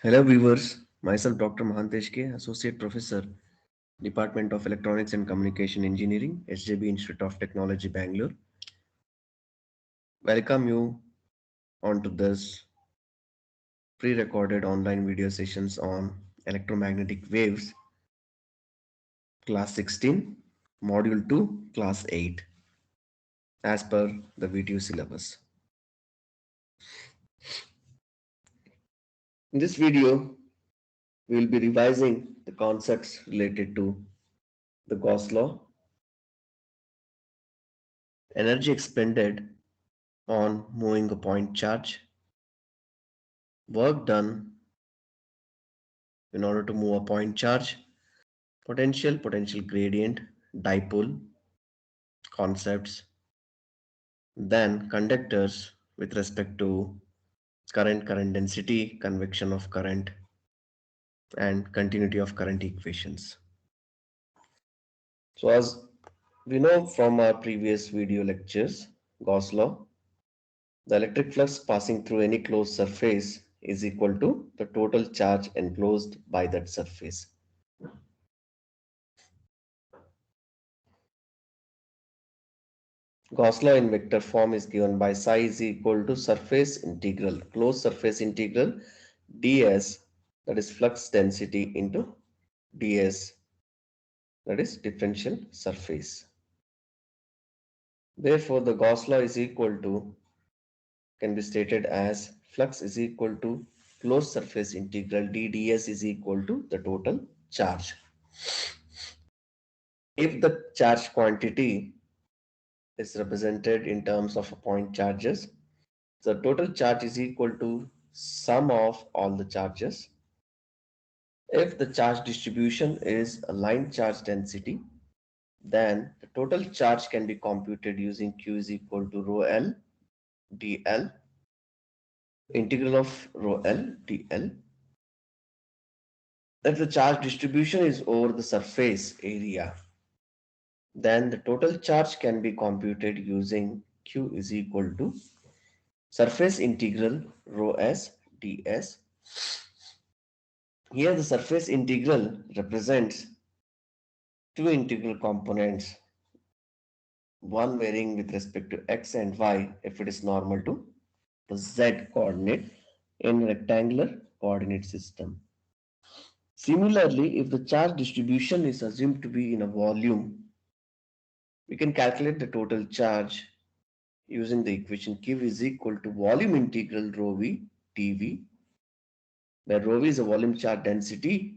Hello viewers, myself Dr. Mahantesh K, Associate Professor, Department of Electronics and Communication Engineering, SJB Institute of Technology, Bangalore. Welcome you onto this pre-recorded online video sessions on electromagnetic waves, class 16, module 2, class 8, as per the video syllabus. In this video, we will be revising the concepts related to the Gauss law, energy expended on moving a point charge, work done in order to move a point charge, potential gradient, dipole concepts, then conductors with respect to current density, convection of current, and continuity of current equations. So as we know from our previous video lectures, Gauss law, the electric flux passing through any closed surface is equal to the total charge enclosed by that surface. Gauss law in vector form is given by psi is equal to surface integral, closed surface integral ds, that is flux density, into ds, that is differential surface. Therefore, the Gauss law is equal to, can be stated as flux is equal to closed surface integral dds is equal to the total charge. If the charge quantity is represented in terms of point charges, the total charge is equal to sum of all the charges. If the charge distribution is a line charge density, then the total charge can be computed using Q is equal to rho L dl, integral of rho L dl. If the charge distribution is over the surface area, then the total charge can be computed using Q is equal to surface integral rho S ds. Here the surface integral represents two integral components, one varying with respect to x and y if it is normal to the z coordinate in a rectangular coordinate system. Similarly, if the charge distribution is assumed to be in a volume, we can calculate the total charge using the equation Q is equal to volume integral rho v dv, where rho v is a volume charge density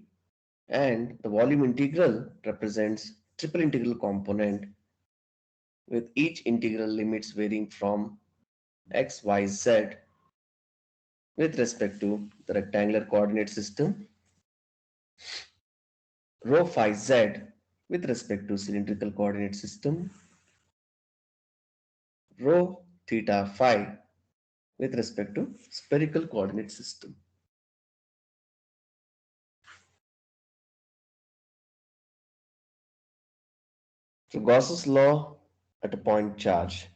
and the volume integral represents triple integral component with each integral limits varying from x, y, z with respect to the rectangular coordinate system, rho phi z with respect to cylindrical coordinate system, rho theta phi with respect to spherical coordinate system. So Gauss's law at a point charge.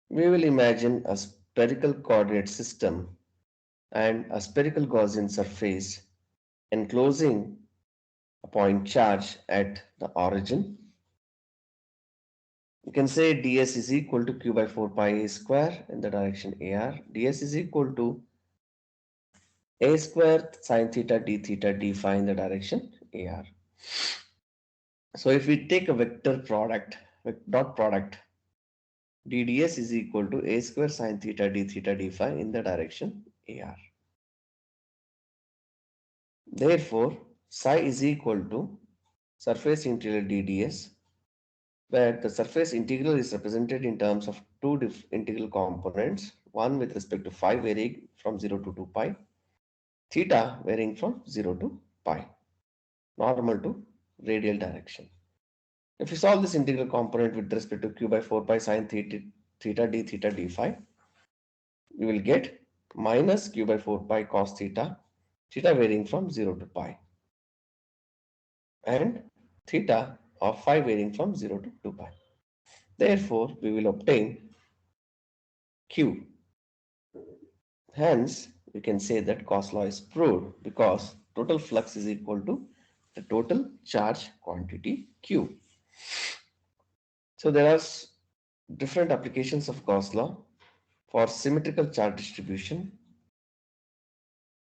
We will imagine a spherical coordinate system and a spherical Gaussian surface enclosing a point charge at the origin. You can say ds is equal to q by 4 pi a square in the direction ar. ds is equal to a square sine theta d phi in the direction ar. So if we take a vector product, dot product, dds is equal to a square sine theta d phi in the direction ar. Therefore, psi is equal to surface integral dds, where the surface integral is represented in terms of two integral components, one with respect to phi varying from 0 to 2 pi, theta varying from 0 to pi, normal to radial direction. If we solve this integral component with respect to q by 4 pi sine theta d phi, we will get minus q by 4 pi cos theta, theta varying from 0 to pi, and theta of phi varying from 0 to 2 pi. Therefore, we will obtain q. Hence, we can say that Gauss law is proved because total flux is equal to the total charge quantity Q. So there are different applications of Gauss law. For symmetrical charge distribution,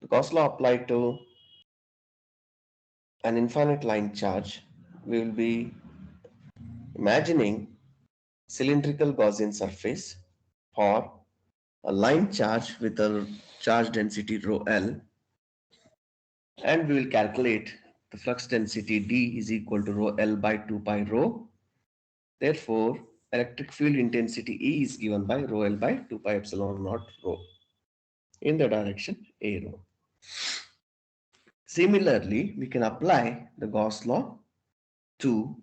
the Gauss law applied to an infinite line charge. We will be imagining cylindrical Gaussian surface for a line charge with a charge density rho L, and we will calculate the flux density D is equal to rho L by 2 pi rho. Therefore, electric field intensity E is given by rho L by 2 pi epsilon naught rho in the direction A rho. Similarly, we can apply the Gauss law to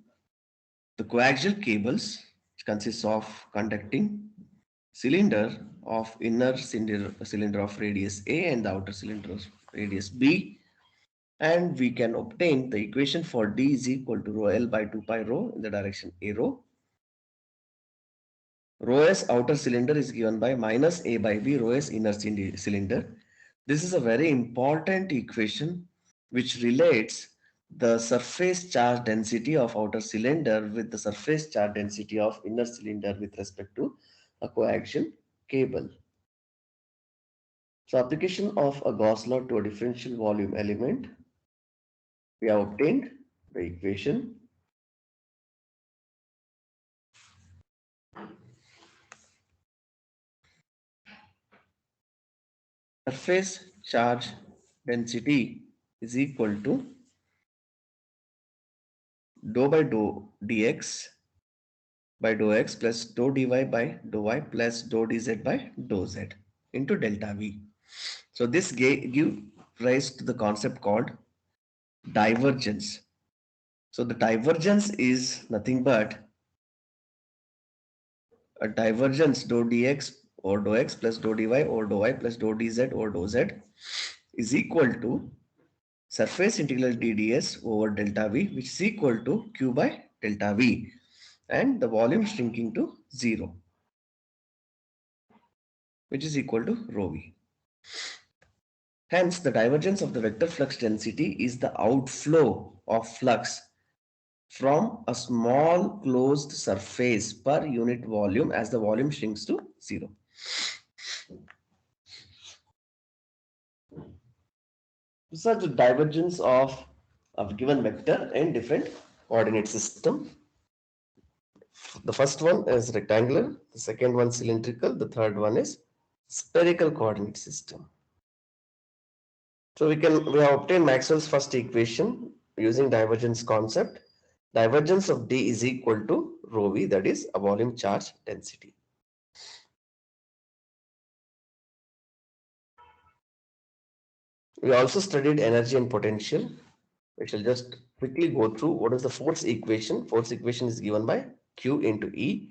the coaxial cables, which consists of conducting cylinder of inner cylinder of radius A and the outer cylinder of radius B, and we can obtain the equation for D is equal to rho L by 2 pi rho in the direction A rho. Rho S outer cylinder is given by minus A by B rho S inner cylinder. This is a very important equation which relates the surface charge density of outer cylinder with the surface charge density of inner cylinder with respect to a coaxial cable. So application of a Gauss law to a differential volume element, we have obtained the equation surface charge density is equal to dou by dou dx by dou x plus dou dy by dou y plus dou dz by dou z into delta V. So this give rise to the concept called divergence. So the divergence is nothing but a divergence dou dx or dou x plus dou dy or dou y plus dou dz or dou z is equal to surface integral dds over delta V, which is equal to q by delta V, and the volume shrinking to 0, which is equal to rho V. Hence, the divergence of the vector flux density is the outflow of flux from a small closed surface per unit volume as the volume shrinks to 0. Such a divergence of a given vector in different coordinate system. The first one is rectangular, the second one cylindrical, the third one is spherical coordinate system. So we have obtained Maxwell's first equation using divergence concept. Divergence of D is equal to rho V, that is a volume charge density. We also studied energy and potential. We shall just quickly go through what is the force equation. Force equation is given by Q into E.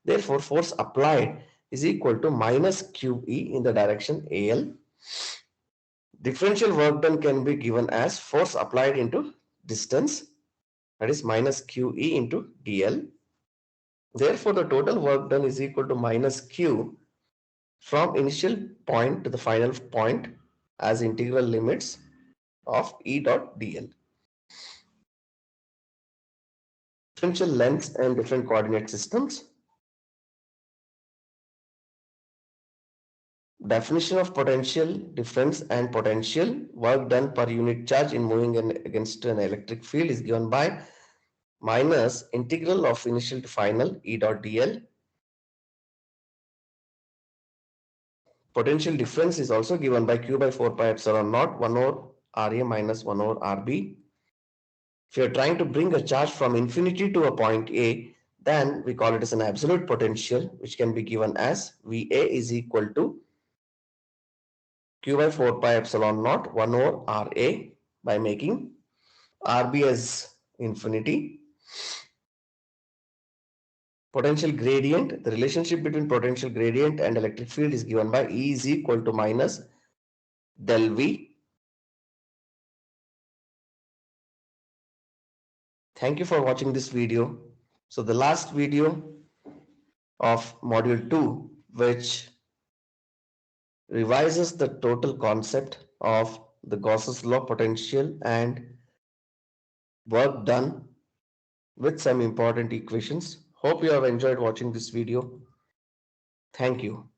Therefore, force applied is equal to minus QE in the direction AL. Differential work done can be given as force applied into distance, that is minus QE into DL. Therefore, the total work done is equal to minus Q from initial point to the final point as integral limits of E dot DL. Differential lengths and different coordinate systems. Definition of potential difference and potential work done per unit charge in moving against an electric field is given by minus integral of initial to final E dot DL. Potential difference is also given by Q by 4 pi epsilon naught 1 over RA minus 1 over RB. If you are trying to bring a charge from infinity to a point A, then we call it as an absolute potential, which can be given as VA is equal to Q by 4 pi epsilon naught 1 over RA by making RB as infinity. Potential gradient, the relationship between potential gradient and electric field is given by E is equal to minus del V. Thank you for watching this video. So the last video of module 2, which revises the total concept of the Gauss's law potential and work done with some important equations. Hope you have enjoyed watching this video. Thank you.